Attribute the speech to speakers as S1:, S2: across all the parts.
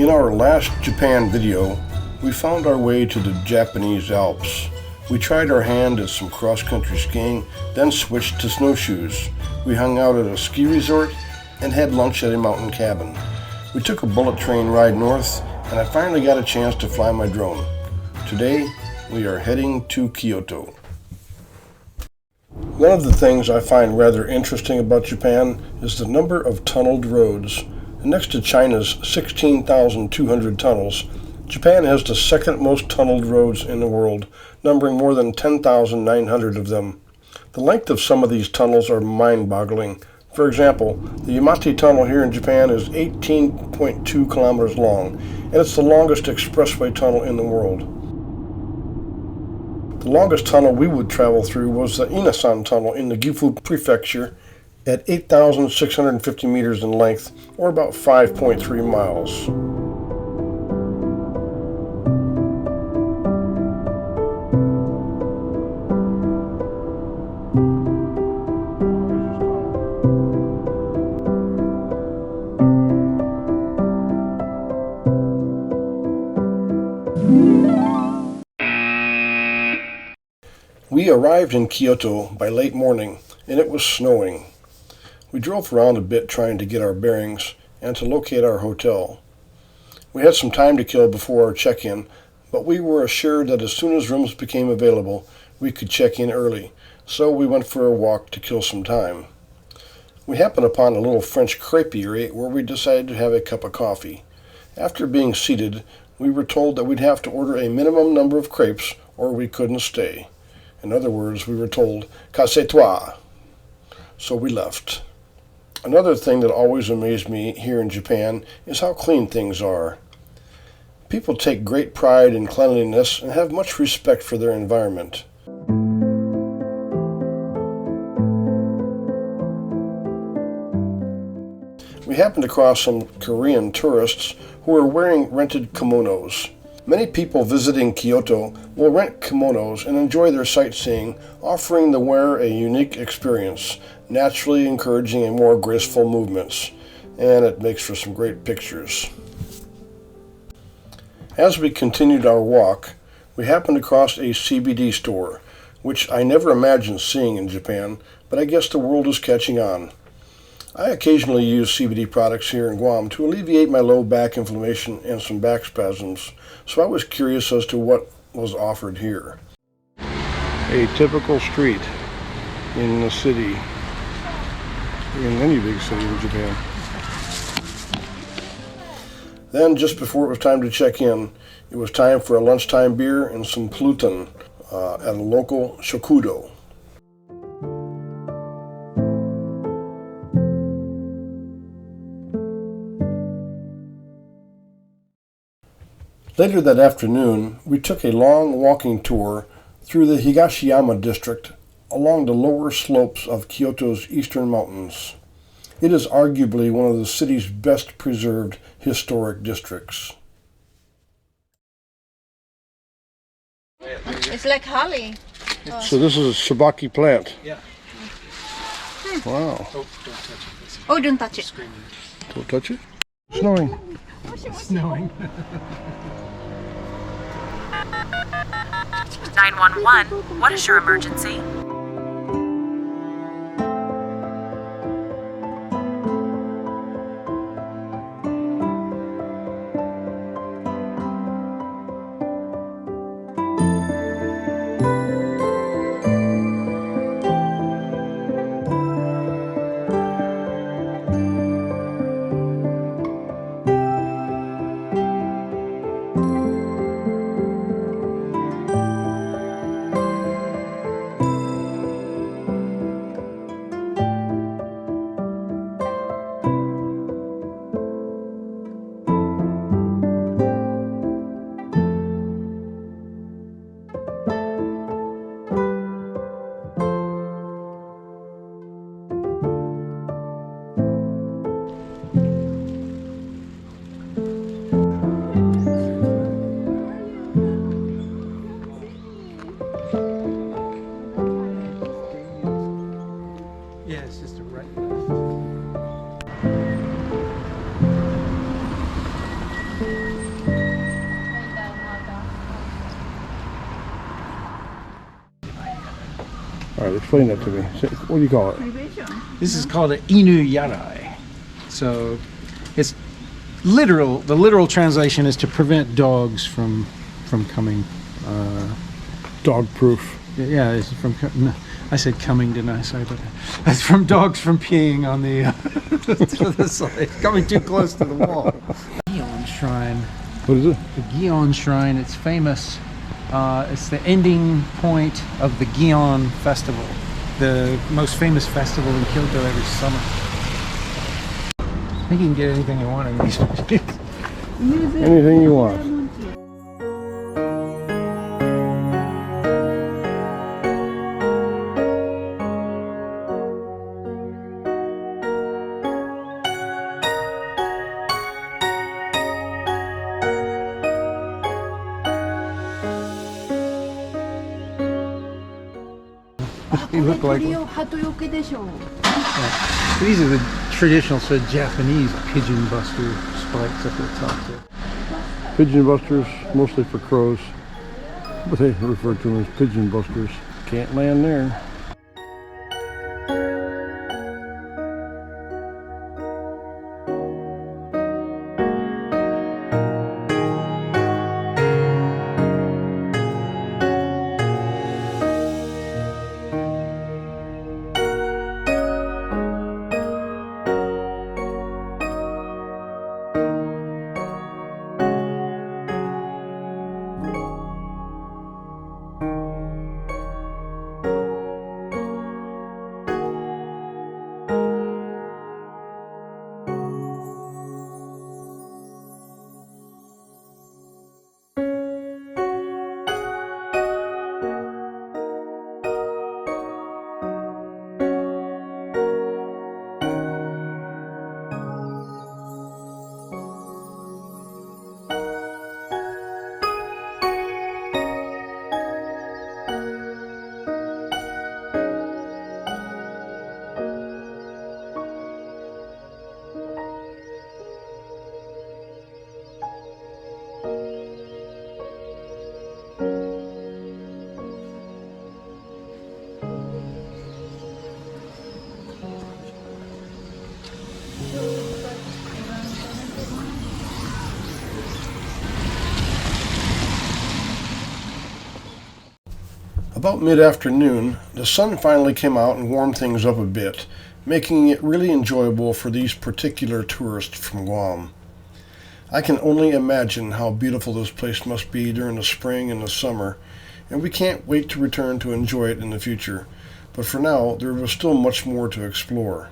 S1: In our last Japan video, we found our way to the Japanese Alps. We tried our hand at some cross-country skiing, then switched to snowshoes. We hung out at a ski resort and had lunch at a mountain cabin. We took a bullet train ride north, and I finally got a chance to fly my drone. Today, we are heading to Kyoto. One of the things I find rather interesting about Japan is the number of tunneled roads. Next to China's 16,200 tunnels, Japan has the second most tunneled roads in the world, numbering more than 10,900 of them. The length of some of these tunnels are mind-boggling. For example, the Yamate Tunnel here in Japan is 18.2 kilometers long, and it's the longest expressway tunnel in the world. The longest tunnel we would travel through was the Inasan Tunnel in the Gifu Prefecture at 8,650 meters in length, or about 5.3 miles. We arrived in Kyoto by late morning, and it was snowing. We drove around a bit trying to get our bearings and to locate our hotel. We had some time to kill before our check-in, but we were assured that as soon as rooms became available, we could check in early, so we went for a walk to kill some time. We happened upon a little French creperie where we decided to have a cup of coffee. After being seated, we were told that we'd have to order a minimum number of crepes or we couldn't stay. In other words, we were told, "Casse-toi." So we left. Another thing that always amazed me here in Japan is how clean things are. People take great pride in cleanliness and have much respect for their environment. We happened across some Korean tourists who were wearing rented kimonos. Many people visiting Kyoto will rent kimonos and enjoy their sightseeing, offering the wearer a unique experience, naturally encouraging a more graceful movements, and it makes for some great pictures. As we continued our walk, we happened across a CBD store, which I never imagined seeing in Japan, but I guess the world is catching on. I occasionally use CBD products here in Guam to alleviate my low back inflammation and some back spasms, so I was curious as to what was offered here. A typical street in the city, in any big city in Japan. Then, just before it was time to check in, it was time for a lunchtime beer and some Pluton at a local shokudo. Later that afternoon, we took a long walking tour through the Higashiyama District along the lower slopes of Kyoto's eastern mountains. It is arguably one of the city's best preserved historic districts.
S2: It's like holly.
S1: So this is a shibaki plant.
S3: Yeah.
S1: Wow.
S3: Oh, don't touch it.
S2: Oh, don't touch it.
S3: Screaming.
S1: Don't touch it. Snowing.
S3: Snowing.
S4: 911, what is your emergency?
S1: All right, explain that to me. What do you call it?
S3: This is called an inu yarai. So it's literal. The literal translation is to prevent dogs from coming.
S1: Dog proof.
S3: Yeah, it's from. No, I said coming, didn't I? Sorry about that. That's from dogs from peeing on the to the side, coming too close to the wall. Gion Shrine.
S1: What is it?
S3: The Gion Shrine. It's famous. It's the ending point of the Gion Festival, the most famous festival in Kyoto every summer. I think you can get anything you want in these places.
S1: Anything you want.
S3: They look like. These are the traditional sort of Japanese pigeon buster spikes up at the top there.
S1: Pigeon busters, mostly for crows, but they refer to them as pigeon busters. Can't land there. About mid-afternoon, the sun finally came out and warmed things up a bit, making it really enjoyable for these particular tourists from Guam. I can only imagine how beautiful this place must be during the spring and the summer, and we can't wait to return to enjoy it in the future, but for now there was still much more to explore.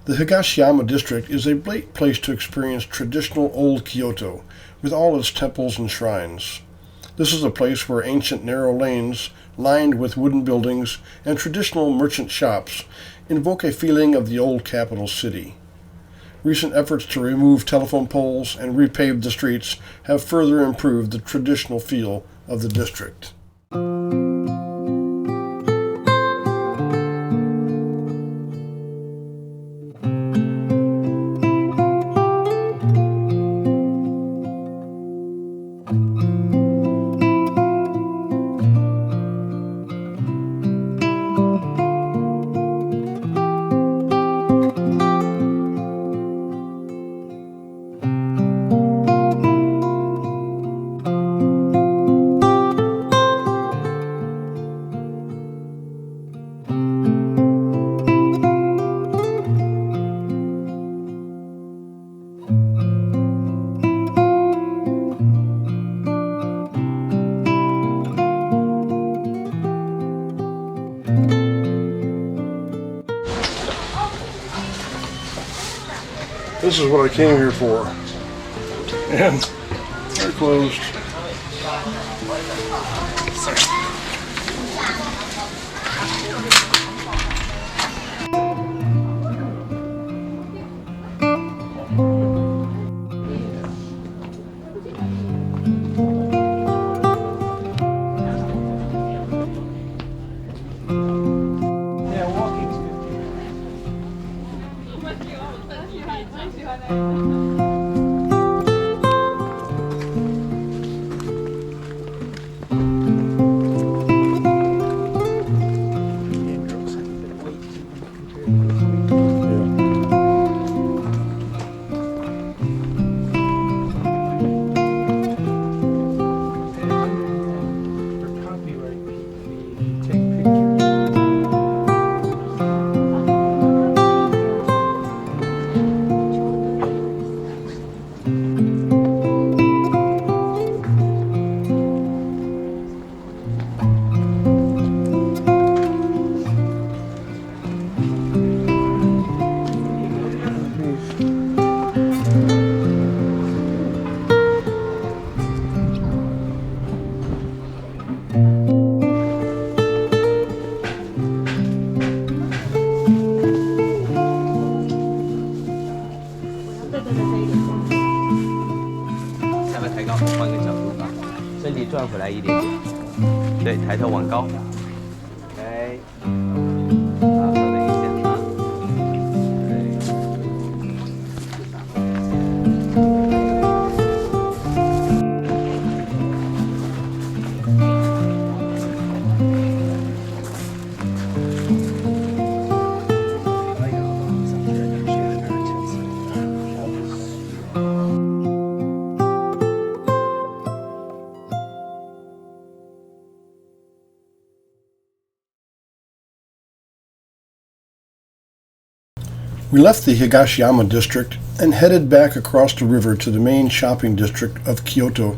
S1: The Higashiyama District is a great place to experience traditional old Kyoto, with all its temples and shrines. This is a place where ancient narrow lanes, lined with wooden buildings and traditional merchant shops, invoke a feeling of the old capital city. Recent efforts to remove telephone poles and repave the streets have further improved the traditional feel of the district. This is what I came here for, and they're closed.
S2: 转回来一点点，对，抬头往高。OK， 好，稍等一下啊。
S1: We left the Higashiyama District and headed back across the river to the main shopping district of Kyoto,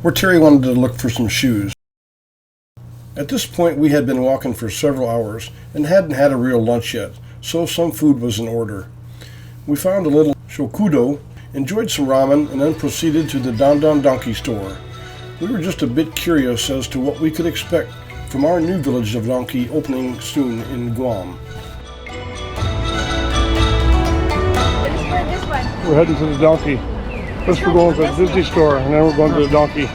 S1: where Terry wanted to look for some shoes. At this point, we had been walking for several hours and hadn't had a real lunch yet, so some food was in order. We found a little shokudo, enjoyed some ramen, and then proceeded to the Donki store. We were just a bit curious as to what we could expect from our new village of Donki opening soon in Guam.
S5: We're heading to the Donki. First we're going to the CBD Store, and then we're going to the Donki.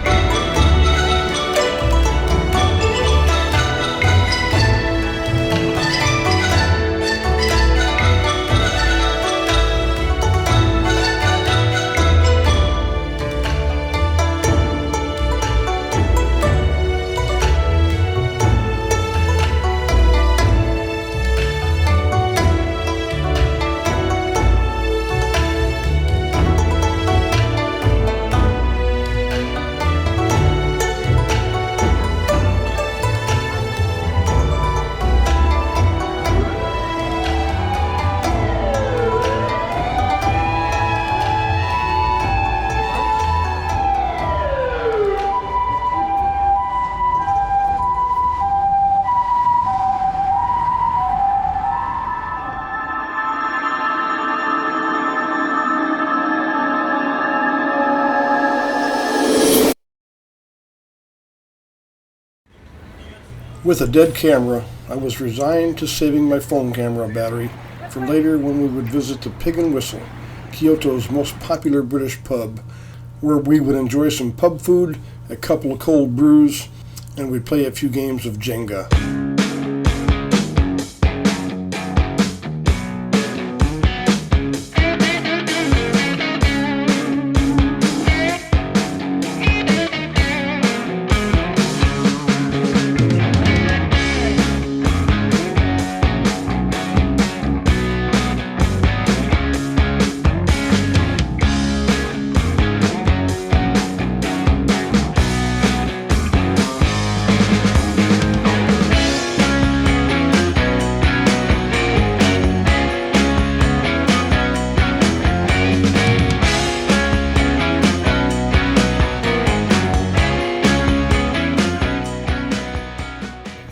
S1: With a dead camera, I was resigned to saving my phone camera battery for later when we would visit the Pig and Whistle, Kyoto's most popular British pub, where we would enjoy some pub food, a couple of cold brews, and we'd play a few games of Jenga.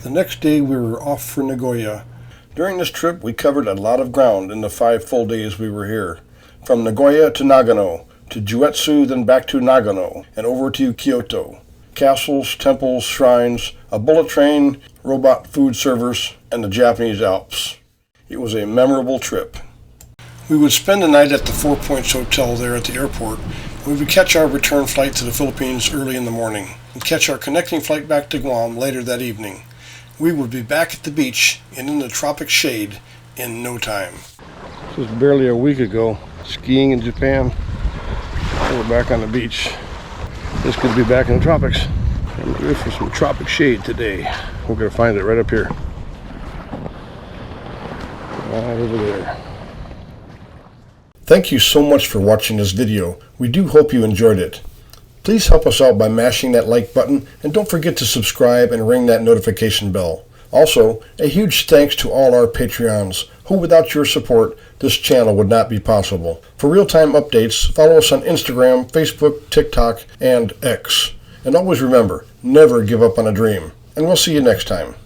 S1: The next day we were off for Nagoya. During this trip we covered a lot of ground in the 5 full days we were here. From Nagoya to Nagano, to Juetsu, then back to Nagano, and over to Kyoto. Castles, temples, shrines, a bullet train, robot food servers, and the Japanese Alps. It was a memorable trip. We would spend the night at the 4 Points Hotel there at the airport. We would catch our return flight to the Philippines early in the morning, and catch our connecting flight back to Guam later that evening. We would be back at the beach and in the tropic shade in no time.
S5: This was barely a week ago, skiing in Japan. We're back on the beach. It's good to be back in the tropics. I'm ready for some tropic shade today. We're going to find it right up here. Right over there.
S1: Thank you so much for watching this video. We do hope you enjoyed it. Please help us out by mashing that like button, and don't forget to subscribe and ring that notification bell. Also, a huge thanks to all our Patreons, who without your support, this channel would not be possible. For real-time updates, follow us on Instagram, Facebook, TikTok, and X. And always remember, never give up on a dream. And we'll see you next time.